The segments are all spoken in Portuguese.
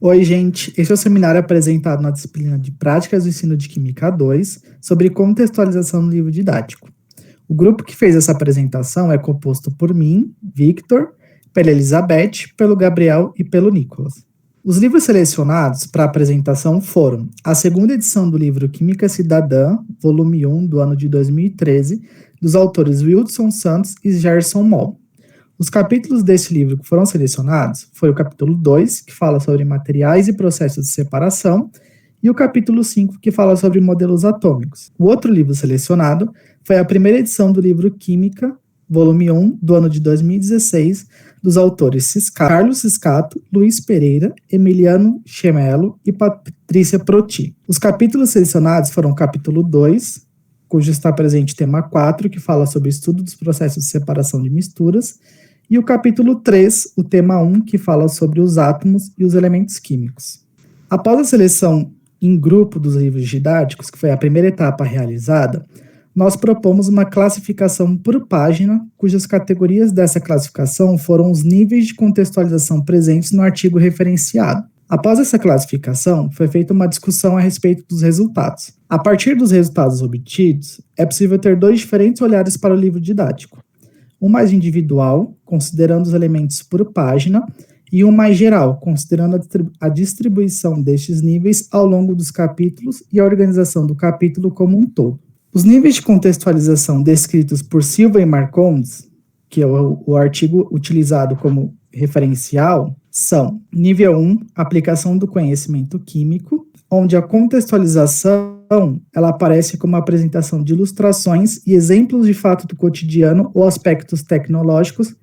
Oi, gente. Esse é o seminário apresentado na disciplina de Práticas do Ensino de Química 2, sobre contextualização no livro didático. O grupo que fez essa apresentação é composto por mim, Victor, pela Elizabeth, pelo Gabriel e pelo Nicolas. Os livros selecionados para a apresentação foram a segunda edição do livro Química Cidadã, volume 1, do ano de 2013, dos autores Wilson Santos e Gerson Moll. Os capítulos desse livro que foram selecionados foi o capítulo 2, que fala sobre materiais e processos de separação, e o capítulo 5, que fala sobre modelos atômicos. O outro livro selecionado foi a primeira edição do livro Química, volume 1, do ano de 2016, dos autores Carlos Ciscato, Luiz Pereira, Emiliano Chemelo e Patrícia Proti. Os capítulos selecionados foram o capítulo 2, cujo está presente o tema 4, que fala sobre o estudo dos processos de separação de misturas, e o capítulo 3, o tema 1, que fala sobre os átomos e os elementos químicos. Após a seleção em grupo dos livros didáticos, que foi a primeira etapa realizada, nós propomos uma classificação por página, cujas categorias dessa classificação foram os níveis de contextualização presentes no artigo referenciado. Após essa classificação, foi feita uma discussão a respeito dos resultados. A partir dos resultados obtidos, é possível ter dois diferentes olhares para o livro didático. Um mais individual, considerando os elementos por página, e um mais geral, considerando a distribuição destes níveis ao longo dos capítulos e a organização do capítulo como um todo. Os níveis de contextualização descritos por Silva e Marcondes, que é o artigo utilizado como referencial, são: nível 1, aplicação do conhecimento químico, onde a contextualização ela aparece como a apresentação de ilustrações e exemplos de fato do cotidiano ou aspectos tecnológicos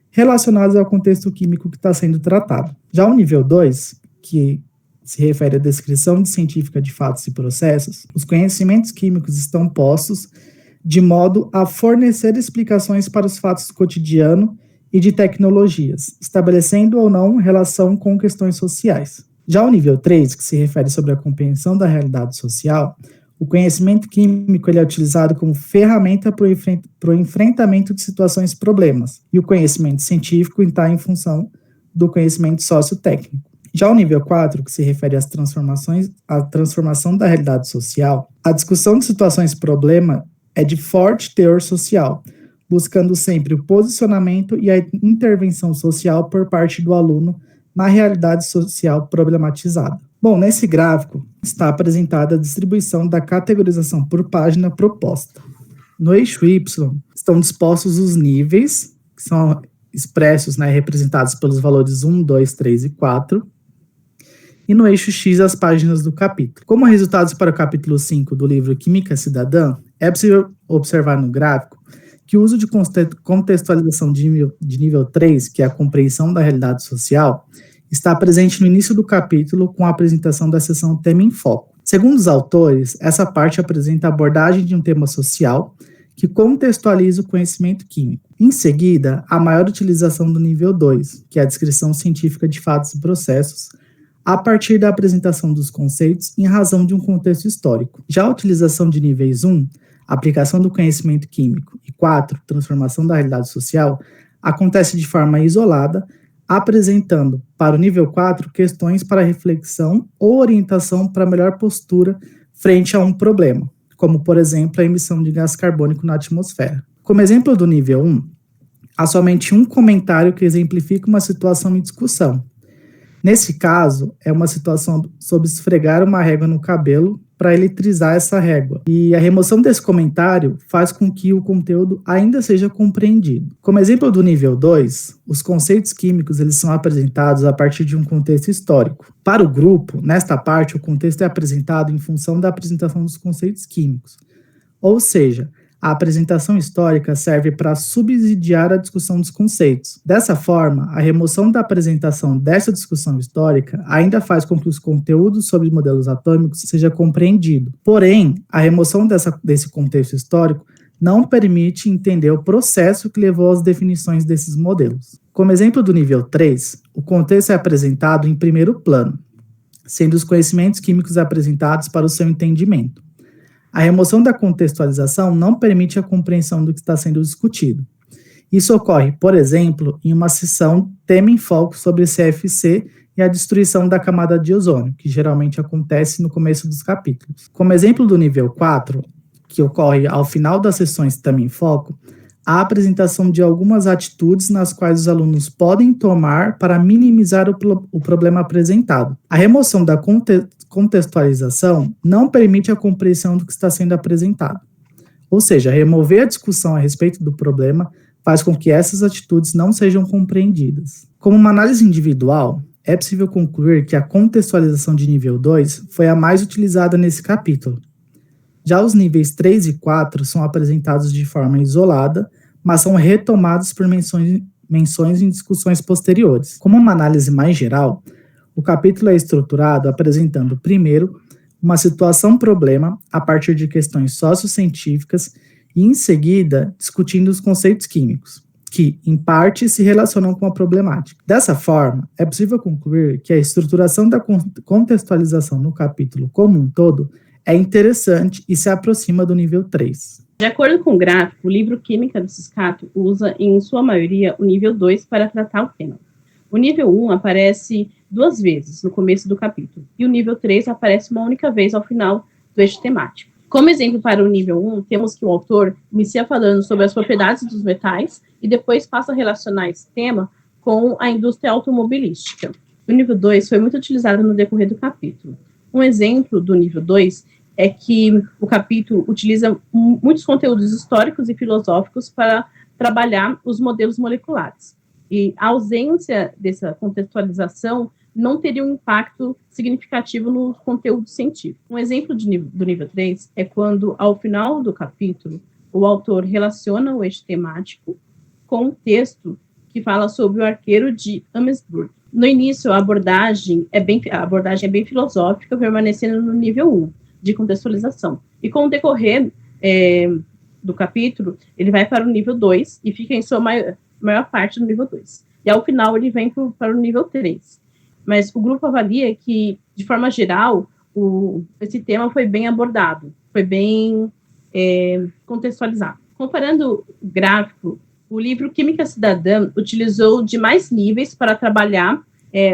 relacionados ao contexto químico que está sendo tratado. Já o nível 2, que se refere à descrição científica de fatos e processos, os conhecimentos químicos estão postos de modo a fornecer explicações para os fatos do cotidiano e de tecnologias, estabelecendo ou não relação com questões sociais. Já o nível 3, que se refere sobre a compreensão da realidade social, o conhecimento químico ele é utilizado como ferramenta para o enfrentamento de situações problemas, e o conhecimento científico está em função do conhecimento sociotécnico. Já o nível 4, que se refere às transformações, à transformação da realidade social, a discussão de situações problema é de forte teor social, buscando sempre o posicionamento e a intervenção social por parte do aluno na realidade social problematizada. Bom, nesse gráfico está apresentada a distribuição da categorização por página proposta. No eixo Y estão dispostos os níveis, que são expressos, representados pelos valores 1, 2, 3 e 4, e no eixo X as páginas do capítulo. Como resultados para o capítulo 5 do livro Química Cidadã, é possível observar no gráfico que o uso de contextualização de nível 3, que é a compreensão da realidade social, está presente no início do capítulo com a apresentação da seção Tema em Foco. Segundo os autores, essa parte apresenta a abordagem de um tema social que contextualiza o conhecimento químico. Em seguida, a maior utilização do nível 2, que é a descrição científica de fatos e processos, a partir da apresentação dos conceitos em razão de um contexto histórico. Já a utilização de níveis 1, aplicação do conhecimento químico, e 4, transformação da realidade social, acontece de forma isolada, apresentando para o nível 4 questões para reflexão ou orientação para melhor postura frente a um problema, como, por exemplo, a emissão de gás carbônico na atmosfera. Como exemplo do nível 1, há somente um comentário que exemplifica uma situação em discussão. Nesse caso, é uma situação sobre esfregar uma régua no cabelo para eletrizar essa régua. E a remoção desse comentário faz com que o conteúdo ainda seja compreendido. Como exemplo do nível 2, os conceitos químicos eles são apresentados a partir de um contexto histórico. Para o grupo, nesta parte, o contexto é apresentado em função da apresentação dos conceitos químicos. Ou seja, a apresentação histórica serve para subsidiar a discussão dos conceitos. Dessa forma, a remoção da apresentação dessa discussão histórica ainda faz com que os conteúdos sobre modelos atômicos seja compreendido. Porém, a remoção desse contexto histórico não permite entender o processo que levou às definições desses modelos. Como exemplo do nível 3, o contexto é apresentado em primeiro plano, sendo os conhecimentos químicos apresentados para o seu entendimento. A remoção da contextualização não permite a compreensão do que está sendo discutido. Isso ocorre, por exemplo, em uma sessão tema em foco sobre CFC e a destruição da camada de ozônio, que geralmente acontece no começo dos capítulos. Como exemplo do nível 4, que ocorre ao final das sessões Tema em Foco, a apresentação de algumas atitudes nas quais os alunos podem tomar para minimizar o problema apresentado. A remoção da contextualização não permite a compreensão do que está sendo apresentado. Ou seja, remover a discussão a respeito do problema faz com que essas atitudes não sejam compreendidas. Como uma análise individual, é possível concluir que a contextualização de nível 2 foi a mais utilizada nesse capítulo. Já os níveis 3 e 4 são apresentados de forma isolada, mas são retomados por menções em discussões posteriores. Como uma análise mais geral, o capítulo é estruturado apresentando, primeiro, uma situação-problema a partir de questões sociocientíficas e, em seguida, discutindo os conceitos químicos, que, em parte, se relacionam com a problemática. Dessa forma, é possível concluir que a estruturação da contextualização no capítulo como um todo é interessante e se aproxima do nível 3. De acordo com o gráfico, o livro Química do Ciscato usa, em sua maioria, o nível 2 para tratar o tema. O nível 1 aparece 2 vezes no começo do capítulo, e o nível 3 aparece uma única vez ao final do eixo temático. Como exemplo para o nível 1, temos que o autor inicia falando sobre as propriedades dos metais e depois passa a relacionar esse tema com a indústria automobilística. O nível 2 foi muito utilizado no decorrer do capítulo. Um exemplo do nível 2 é que o capítulo utiliza muitos conteúdos históricos e filosóficos para trabalhar os modelos moleculares. E a ausência dessa contextualização não teria um impacto significativo no conteúdo científico. Um exemplo do nível 3 é quando, ao final do capítulo, o autor relaciona o eixo temático com um texto que fala sobre o arqueiro de Amesburg. No início, a abordagem é bem filosófica, permanecendo no nível 1, de contextualização. E com o decorrer do capítulo, ele vai para o nível 2 e fica em sua maior parte no nível 2. E ao final, ele vem para o nível 3. Mas o grupo avalia que, de forma geral, esse tema foi bem abordado, foi bem contextualizado. Comparando o gráfico, o livro Química Cidadã utilizou de mais níveis para trabalhar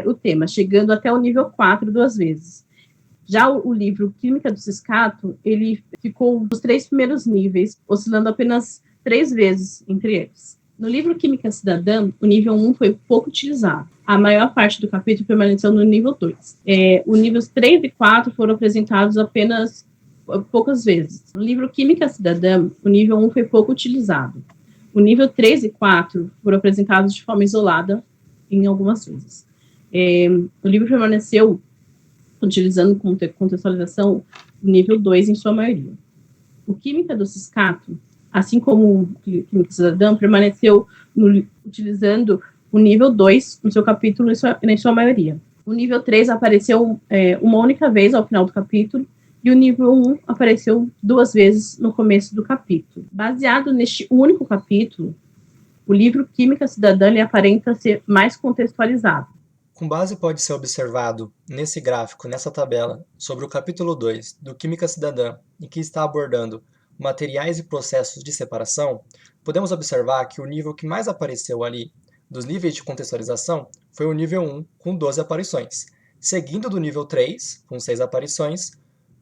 o tema, chegando até o nível 4 2 vezes. Já o livro Química do Ciscato, ele ficou nos 3 primeiros níveis, oscilando apenas 3 vezes entre eles. No livro Química Cidadã, o nível 1 foi pouco utilizado. A maior parte do capítulo permaneceu no nível 2. Os níveis 3 e 4 foram apresentados apenas poucas vezes. No livro Química Cidadã, o nível 1 foi pouco utilizado. O nível 3 e 4 foram apresentados de forma isolada em algumas vezes. O livro permaneceu utilizando contextualização nível 2 em sua maioria. O Química do Ciscato, assim como o Química Cidadã, permaneceu utilizando o nível 2 no seu capítulo em sua maioria. O nível 3 apareceu uma única vez ao final do capítulo, e o nível 1 apareceu 2 vezes no começo do capítulo. Baseado neste único capítulo, o livro Química Cidadã lhe aparenta ser mais contextualizado. Com base pode ser observado nesse gráfico, nessa tabela, sobre o capítulo 2 do Química Cidadã, em que está abordando materiais e processos de separação, podemos observar que o nível que mais apareceu ali dos níveis de contextualização foi o nível 1, com 12 aparições, seguindo do nível 3, com 6 aparições,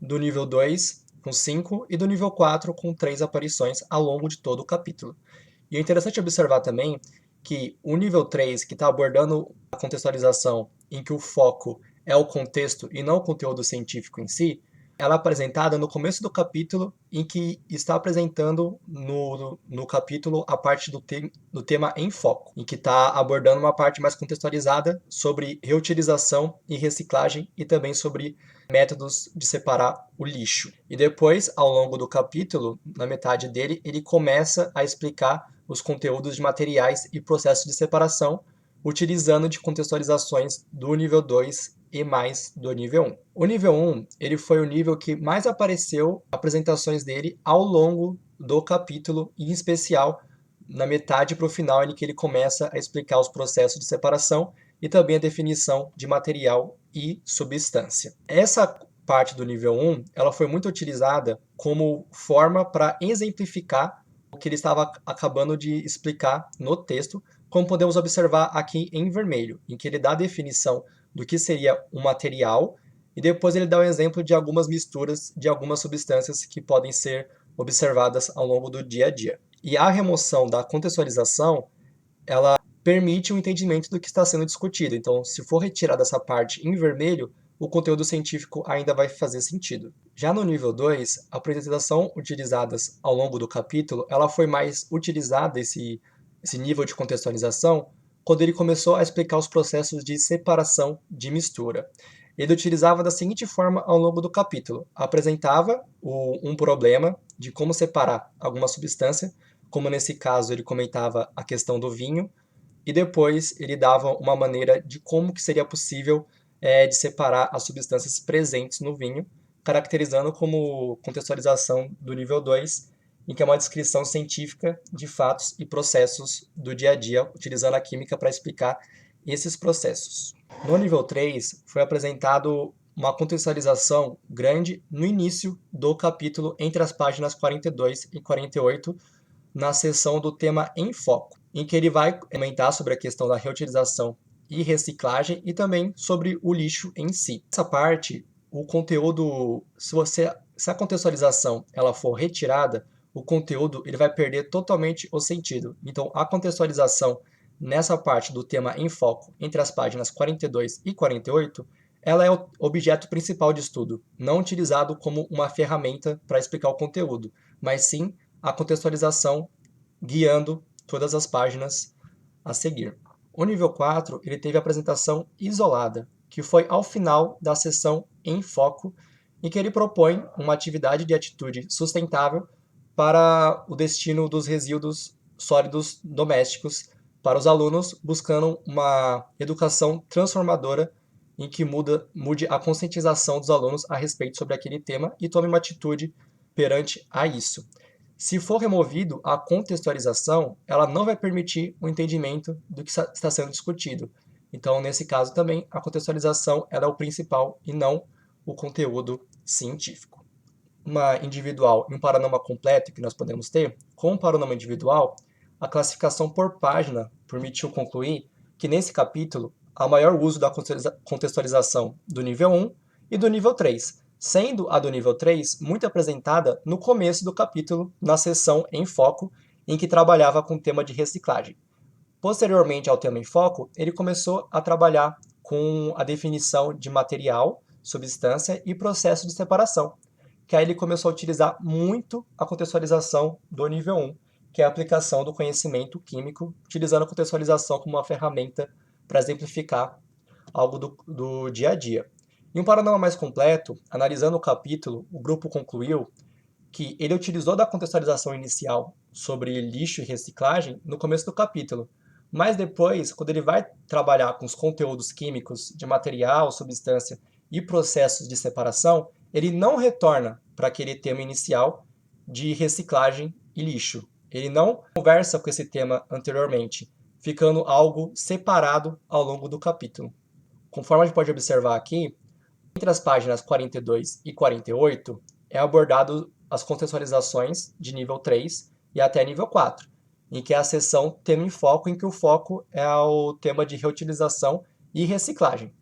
do nível 2, com 5, e do nível 4, com 3 aparições ao longo de todo o capítulo. E é interessante observar também que o nível 3, que está abordando a contextualização em que o foco é o contexto e não o conteúdo científico em si, ela é apresentada no começo do capítulo, em que está apresentando no capítulo a parte do tema em foco, em que está abordando uma parte mais contextualizada sobre reutilização e reciclagem e também sobre métodos de separar o lixo. E depois, ao longo do capítulo, na metade dele, ele começa a explicar os conteúdos de materiais e processos de separação, utilizando de contextualizações do nível 2 e mais do nível 1. O nível 1, ele foi o nível que mais apareceu apresentações dele ao longo do capítulo, e em especial na metade para o final, em que ele começa a explicar os processos de separação e também a definição de material e substância. Essa parte do nível 1, ela foi muito utilizada como forma para exemplificar o que ele estava acabando de explicar no texto, como podemos observar aqui em vermelho, em que ele dá a definição do que seria um material, e depois ele dá um exemplo de algumas misturas de algumas substâncias que podem ser observadas ao longo do dia a dia. E a remoção da contextualização, ela permite o entendimento do que está sendo discutido. Então, se for retirada essa parte em vermelho, o conteúdo científico ainda vai fazer sentido. Já no nível 2, a apresentação utilizadas ao longo do capítulo, ela foi mais utilizada, esse nível de contextualização, quando ele começou a explicar os processos de separação de mistura. Ele utilizava da seguinte forma ao longo do capítulo: apresentava um problema de como separar alguma substância, como nesse caso ele comentava a questão do vinho, e depois ele dava uma maneira de como que seria possível de separar as substâncias presentes no vinho, caracterizando como contextualização do nível 2, em que é uma descrição científica de fatos e processos do dia a dia, utilizando a química para explicar esses processos. No nível 3, foi apresentado uma contextualização grande no início do capítulo, entre as páginas 42 e 48, na seção do tema em foco, em que ele vai comentar sobre a questão da reutilização e reciclagem e também sobre o lixo em si. Nessa parte, o conteúdo, se a contextualização ela for retirada, o conteúdo ele vai perder totalmente o sentido. Então, a contextualização nessa parte do tema em foco, entre as páginas 42 e 48, ela é o objeto principal de estudo, não utilizado como uma ferramenta para explicar o conteúdo, mas sim a contextualização guiando todas as páginas a seguir. O nível 4 ele teve a apresentação isolada, que foi ao final da sessão em foco, em que ele propõe uma atividade de atitude sustentável para o destino dos resíduos sólidos domésticos para os alunos, buscando uma educação transformadora em que mude a conscientização dos alunos a respeito sobre aquele tema e tome uma atitude perante a isso. Se for removido a contextualização, ela não vai permitir o entendimento do que está sendo discutido. Então, nesse caso também, a contextualização ela é o principal e não o conteúdo científico. Uma individual e um panorama completo que nós podemos ter, com o panorama individual, a classificação por página permitiu concluir que nesse capítulo há maior uso da contextualização do nível 1 e do nível 3, sendo a do nível 3 muito apresentada no começo do capítulo, na seção em foco, em que trabalhava com o tema de reciclagem. Posteriormente ao tema em foco, ele começou a trabalhar com a definição de material, substância e processo de separação, que aí ele começou a utilizar muito a contextualização do nível 1, que é a aplicação do conhecimento químico, utilizando a contextualização como uma ferramenta para exemplificar algo do dia a dia. Em um panorama mais completo, analisando o capítulo, o grupo concluiu que ele utilizou da contextualização inicial sobre lixo e reciclagem no começo do capítulo, mas depois, quando ele vai trabalhar com os conteúdos químicos de material, substância e processos de separação, ele não retorna para aquele tema inicial de reciclagem e lixo. Ele não conversa com esse tema anteriormente, ficando algo separado ao longo do capítulo. Conforme a gente pode observar aqui, entre as páginas 42 e 48, é abordado as contextualizações de nível 3 e até nível 4, em que é a seção tema em foco, em que o foco é o tema de reutilização e reciclagem.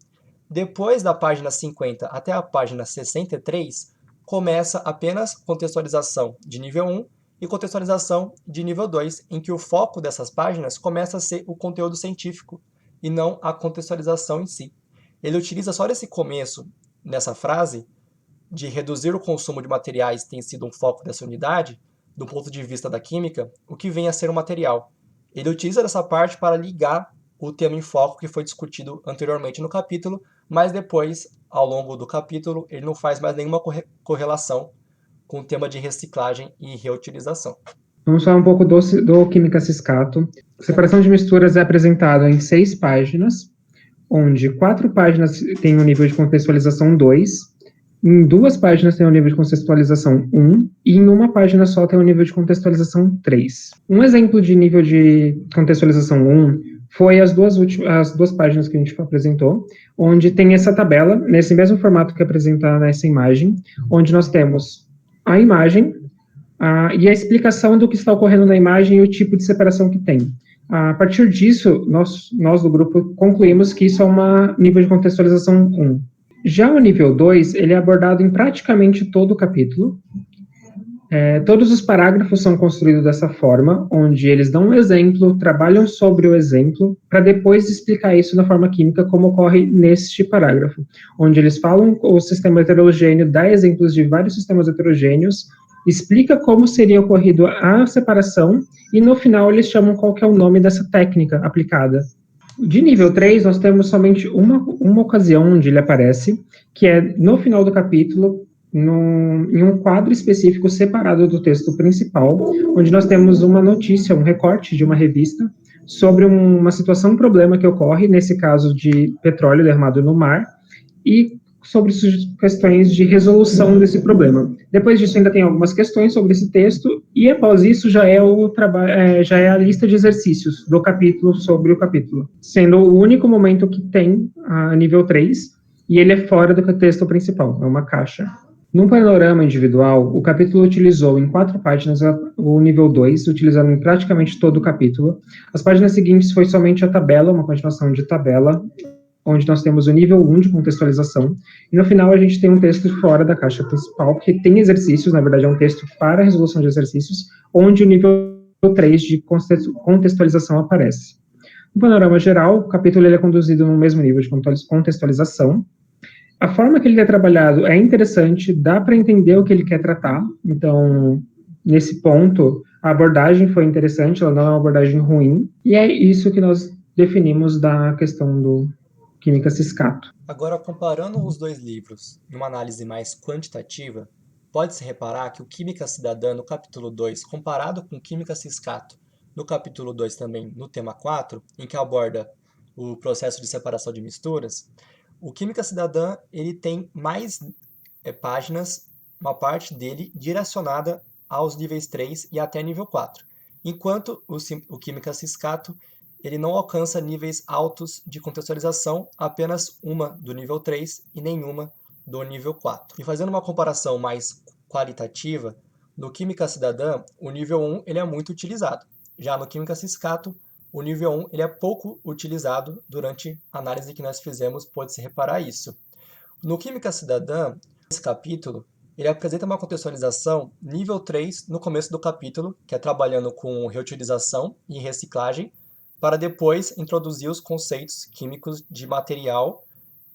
Depois da página 50 até a página 63, começa apenas contextualização de nível 1 e contextualização de nível 2, em que o foco dessas páginas começa a ser o conteúdo científico e não a contextualização em si. Ele utiliza só nesse começo, nessa frase, de reduzir o consumo de materiais tem sido um foco dessa unidade, do ponto de vista da química, o que vem a ser o material. Ele utiliza essa parte para ligar o tema em foco que foi discutido anteriormente no capítulo, mas depois, ao longo do capítulo, ele não faz mais nenhuma correlação com o tema de reciclagem e reutilização. Vamos falar um pouco do Química Ciscato. A separação de misturas é apresentada em 6 páginas, onde 4 páginas têm o nível de contextualização 2, em 2 páginas tem o nível de contextualização 1, e em uma página só tem o nível de contextualização 3. Um exemplo de nível de contextualização 1 foi as duas páginas que a gente apresentou, onde tem essa tabela, nesse mesmo formato que apresenta nessa imagem, onde nós temos a imagem e a explicação do que está ocorrendo na imagem e o tipo de separação que tem. A partir disso, nós do grupo concluímos que isso é um nível de contextualização 1. Já o nível 2, ele é abordado em praticamente todo o capítulo. Todos os parágrafos são construídos dessa forma, onde eles dão um exemplo, trabalham sobre o exemplo, para depois explicar isso na forma química, como ocorre neste parágrafo, onde eles falam o sistema heterogêneo, dá exemplos de vários sistemas heterogêneos, explica como seria ocorrido a separação, e no final eles chamam qual que é o nome dessa técnica aplicada. De nível 3, nós temos somente uma ocasião onde ele aparece, que é no final do capítulo, em um quadro específico separado do texto principal, onde nós temos uma notícia, um recorte de uma revista, sobre uma situação, um problema que ocorre, nesse caso de petróleo derramado no mar, e sobre questões de resolução desse problema. Depois disso ainda tem algumas questões sobre esse texto, e após isso já é a lista de exercícios do capítulo sobre o capítulo, sendo o único momento que tem a nível 3, e ele é fora do texto principal, é uma caixa. Num panorama individual, o capítulo utilizou em 4 páginas o nível 2, utilizando em praticamente todo o capítulo. As páginas seguintes foi somente a tabela, uma continuação de tabela, onde nós temos o nível 1 de contextualização, e no final a gente tem um texto fora da caixa principal, porque tem exercícios, na verdade é um texto para a resolução de exercícios, onde o nível 3 de contextualização aparece. No panorama geral, o capítulo ele é conduzido no mesmo nível de contextualização. A forma que ele é trabalhado é interessante, dá para entender o que ele quer tratar, então, nesse ponto, a abordagem foi interessante, ela não é uma abordagem ruim, e é isso que nós definimos da questão do Química Ciscato. Agora, comparando os dois livros em uma análise mais quantitativa, pode-se reparar que o Química Cidadã no capítulo 2, comparado com Química Ciscato no capítulo 2 também no tema 4, em que aborda o processo de separação de misturas, o Química Cidadã ele tem mais páginas, uma parte dele direcionada aos níveis 3 e até nível 4, enquanto o Química Ciscato ele não alcança níveis altos de contextualização, apenas uma do nível 3 e nenhuma do nível 4. E fazendo uma comparação mais qualitativa, no Química Cidadã, o nível 1 ele é muito utilizado. Já no Química Ciscato, o nível 1 ele é pouco utilizado durante a análise que nós fizemos, pode-se reparar isso. No Química Cidadã, esse capítulo, ele apresenta uma contextualização nível 3 no começo do capítulo, que é trabalhando com reutilização e reciclagem, para depois introduzir os conceitos químicos de material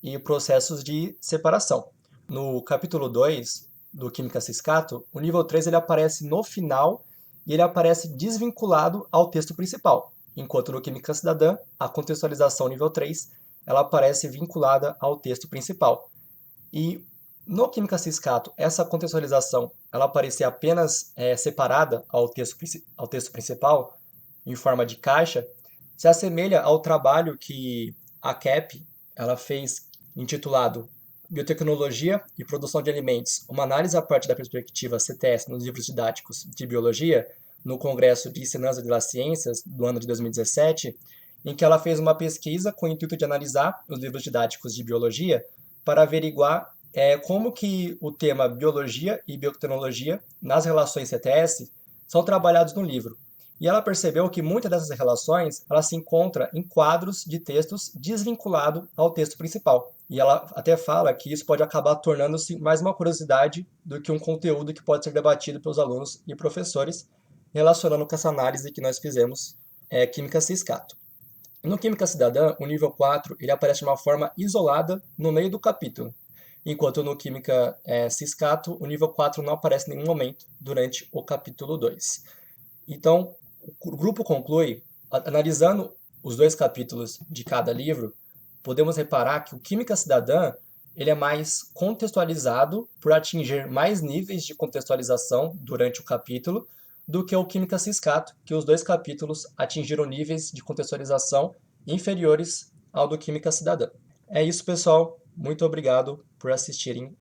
e processos de separação. No capítulo 2 do Química Ciscato, o nível 3 ele aparece no final e ele aparece desvinculado ao texto principal, enquanto no Química Cidadã, a contextualização nível 3 ela aparece vinculada ao texto principal. E no Química Ciscato, essa contextualização ela aparecia apenas separada ao texto principal, em forma de caixa, se assemelha ao trabalho que a CAP ela fez intitulado Biotecnologia e Produção de Alimentos, uma análise a partir da perspectiva CTS nos livros didáticos de biologia, no Congresso de Ensinança de las Ciências do ano de 2017, em que ela fez uma pesquisa com o intuito de analisar os livros didáticos de biologia para averiguar como que o tema biologia e biotecnologia nas relações CTS são trabalhados no livro. E ela percebeu que muitas dessas relações ela se encontra em quadros de textos desvinculado ao texto principal. E ela até fala que isso pode acabar tornando-se mais uma curiosidade do que um conteúdo que pode ser debatido pelos alunos e professores, relacionando com essa análise que nós fizemos, Química Ciscato. No Química Cidadã, o nível 4 ele aparece de uma forma isolada no meio do capítulo, enquanto no Química Ciscato, o nível 4 não aparece em nenhum momento durante o capítulo 2. Então, o grupo conclui, analisando os dois capítulos de cada livro, podemos reparar que o Química Cidadã ele é mais contextualizado por atingir mais níveis de contextualização durante o capítulo do que o Química Ciscato, que os dois capítulos atingiram níveis de contextualização inferiores ao do Química Cidadã. É isso, pessoal. Muito obrigado por assistirem